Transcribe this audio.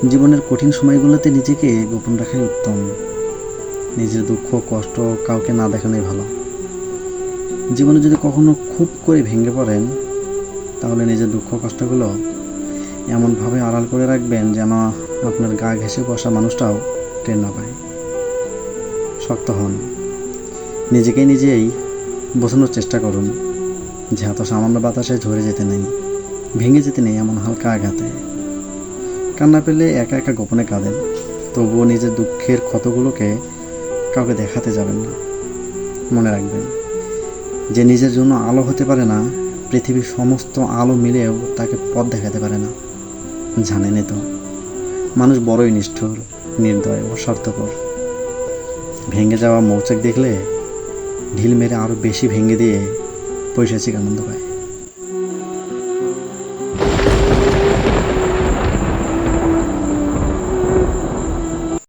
জীবনের কঠিন সময়গুলোতে নিজেকে গোপন রাখাই উত্তম। নিজের দুঃখ কষ্ট কাউকে না দেখানোই ভালো। জীবনে যদি কখনো খুব করে ভেঙে পড়েন, তাহলে নিজের দুঃখ কষ্টগুলো এমনভাবে আড়াল করে রাখবেন যেন আপনার গা ঘেঁষে বসা মানুষটাও টের না পায়। শক্ত হন, নিজেকে নিজেই বোঝানোর চেষ্টা করুন যে এত সামান্য বাতাসে ঝরে যেতে নেই, ভেঙে যেতে নেই এমন হালকা আঘাতে। কান্না পেলে একা একা গোপনে কাঁদেন, তবুও নিজের দুঃখের ক্ষতগুলোকে কাউকে দেখাতে যাবেন না। মনে রাখবেন, যে নিজের জন্য আলো হতে পারে না, পৃথিবীর সমস্ত আলো মিলেও তাকে পথ দেখাতে পারে না। জানেনই তো, মানুষ বড়ই নিষ্ঠুর, নির্দয় ও স্বার্থপর। ভেঙে যাওয়া মৌচাক দেখলে ঢিল মেরে আরও বেশি ভেঙে দিয়ে পৈশাচিক আনন্দ পায়।